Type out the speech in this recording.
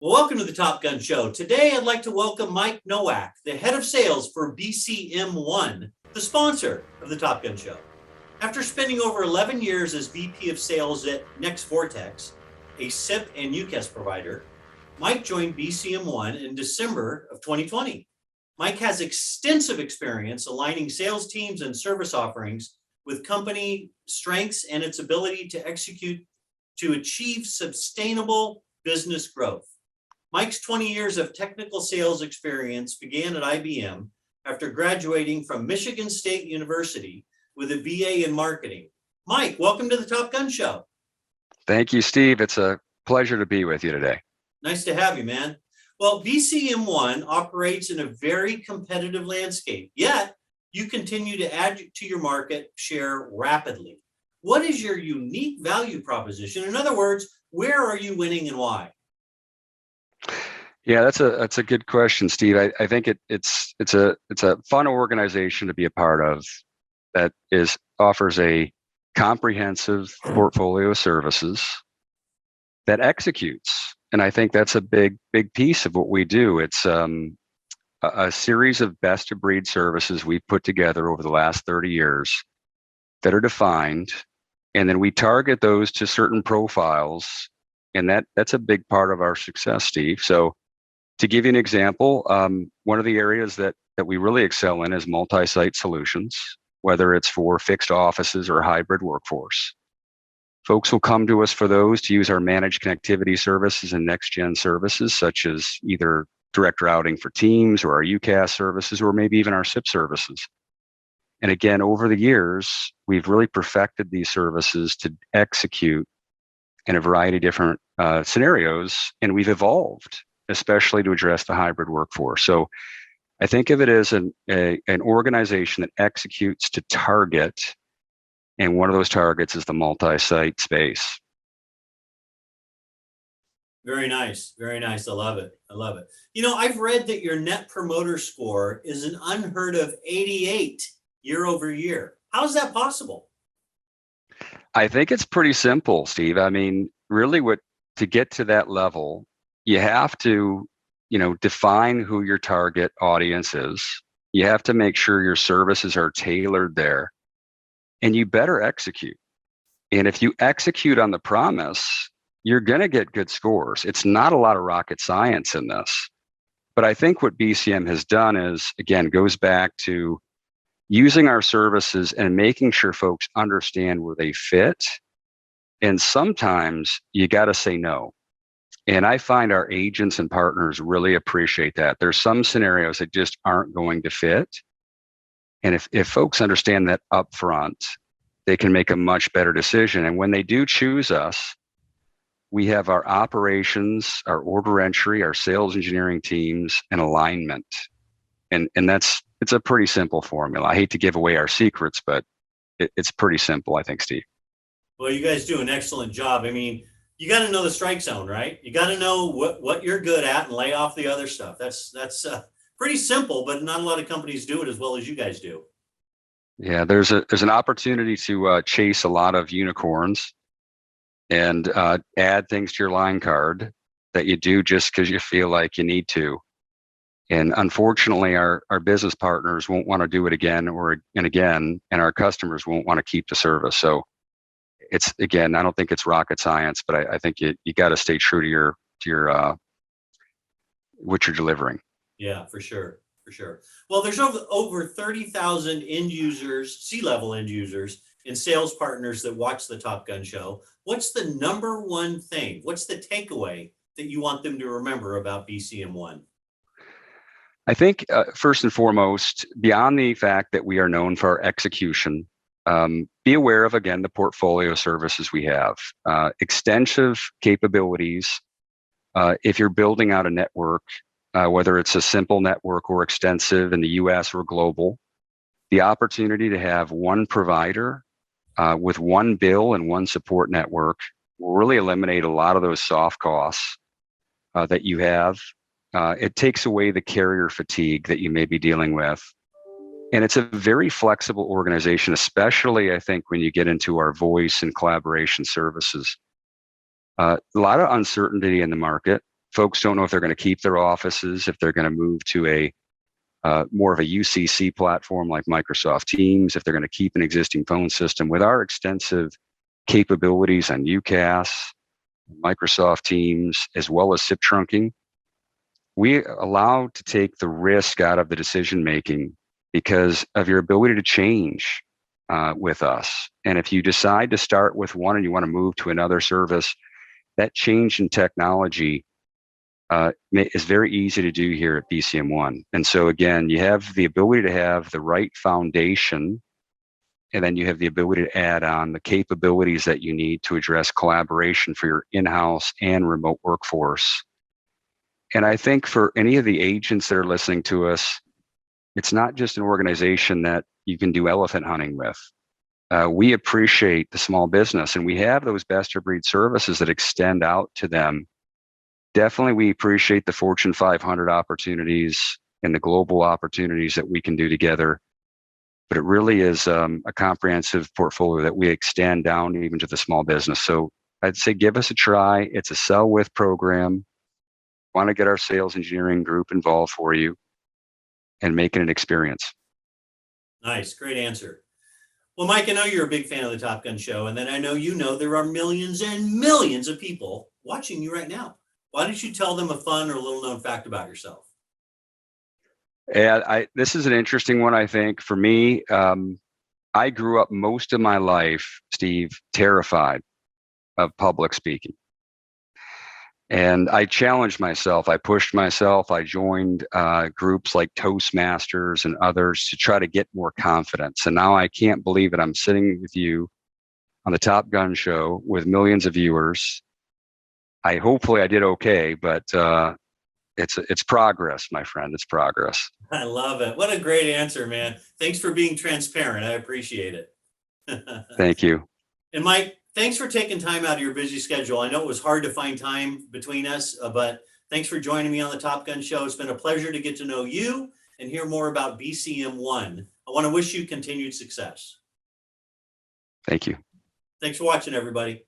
Well, welcome to the Top Gun Show. Today, I'd like to welcome Mike Nowak, the head of sales for BCM One, the sponsor of the Top Gun Show. After spending over 11 years as VP of sales at Next Vortex, a SIP and UCAS provider, Mike joined BCM One in December of 2020. Mike has extensive experience aligning sales teams and service offerings with company strengths and its ability to execute to achieve sustainable business growth. Mike's 20 years of technical sales experience began at IBM after graduating from Michigan State University with a BA in marketing. Mike, welcome to the Top Gun Show. Thank you, Steve. It's a pleasure to be with you today. Nice to have you, man. Well, BCM One operates in a very competitive landscape, yet you continue to add to your market share rapidly. What is your unique value proposition? In other words, where are you winning and why? Yeah, that's a good question, Steve. I think it's a fun organization to be a part of that offers a comprehensive portfolio of services that executes, and I think that's a big piece of what we do. It's a series of best of breed services we've put together over the last 30 years that are defined, and then we target those to certain profiles, and that's a big part of our success, Steve. So to give you an example, one of the areas that we really excel in is multi-site solutions, whether it's for fixed offices or hybrid workforce. Folks will come to us for those to use our managed connectivity services and next-gen services, such as either direct routing for Teams or our UCAS services, or maybe even our SIP services. And again, over the years, we've really perfected these services to execute in a variety of different scenarios, and we've evolved, especially to address the hybrid workforce. So I think of it as an organization that executes to target, and one of those targets is the multi-site space. Very nice. Very nice. I love it. You know, I've read that your net promoter score is an unheard of 88 year over year. How is that possible? I think it's pretty simple, Steve. I mean, really to get to that level, you have to, define who your target audience is. You have to make sure your services are tailored there, and you better execute. And if you execute on the promise, you're going to get good scores. It's not a lot of rocket science in this. But I think what BCM has done is, again, goes back to using our services and making sure folks understand where they fit. And sometimes you got to say no. And I find our agents and partners really appreciate that. There's some scenarios that just aren't going to fit. And if folks understand that up front, they can make a much better decision. And when they do choose us, we have our operations, our order entry, our sales engineering teams, and alignment. And it's a pretty simple formula. I hate to give away our secrets, but it's pretty simple, I think, Steve. Well, you guys do an excellent job. I mean, you got to know the strike zone, right? You got to know what you're good at and lay off the other stuff. That's pretty simple, but not a lot of companies do it as well as you guys do. Yeah, there's an opportunity to chase a lot of unicorns and add things to your line card that you do just because you feel like you need to. And unfortunately, our business partners won't want to do it again and again, and our customers won't want to keep the service. So it's, again, I don't think it's rocket science, but I think you got to stay true to your what you're delivering. Yeah, for sure. Well, there's over 30,000 end users, C-level end users, and sales partners that watch the Top Gun Show. What's the number one thing? What's the takeaway that you want them to remember about BCM One? I think first and foremost, beyond the fact that we are known for our execution, be aware of, again, the portfolio services we have, extensive capabilities. If you're building out a network, whether it's a simple network or extensive in the US or global, the opportunity to have one provider with one bill and one support network will really eliminate a lot of those soft costs that you have. It takes away the carrier fatigue that you may be dealing with. And it's a very flexible organization, especially, I think, when you get into our voice and collaboration services. A lot of uncertainty in the market. Folks don't know if they're going to keep their offices, if they're going to move to a more of a UCC platform like Microsoft Teams, if they're going to keep an existing phone system. With our extensive capabilities on UCaaS, Microsoft Teams, as well as SIP trunking, we allow to take the risk out of the decision making because of your ability to change with us. And if you decide to start with one and you want to move to another service, that change in technology is very easy to do here at BCM One. And so again, you have the ability to have the right foundation, and then you have the ability to add on the capabilities that you need to address collaboration for your in-house and remote workforce. And I think for any of the agents that are listening to us, it's not just an organization that you can do elephant hunting with. We appreciate the small business, and we have those best of breed services that extend out to them. Definitely, we appreciate the Fortune 500 opportunities and the global opportunities that we can do together. But it really is a comprehensive portfolio that we extend down even to the small business. So I'd say give us a try. It's a sell with program. Want to get our sales engineering group involved for you and make it an experience. Nice. Great answer. Well, Mike, I know you're a big fan of the Top Gun show, and then I know you know there are millions and millions of people watching you right now. Why don't you tell them a fun or little known fact about yourself? And this is an interesting one, I think. For me, I grew up most of my life, Steve, terrified of public speaking. And I challenged myself. I pushed myself. I joined groups like Toastmasters and others to try to get more confidence. And now I can't believe it. I'm sitting with you on the Top Gun show with millions of viewers. Hopefully I did okay, but it's progress, my friend. It's progress. I love it. What a great answer, man. Thanks for being transparent. I appreciate it. Thank you. And Mike, thanks for taking time out of your busy schedule. I know it was hard to find time between us, but thanks for joining me on the Top Gun show. It's been a pleasure to get to know you and hear more about BCM One. I want to wish you continued success. Thank you. Thanks for watching, everybody.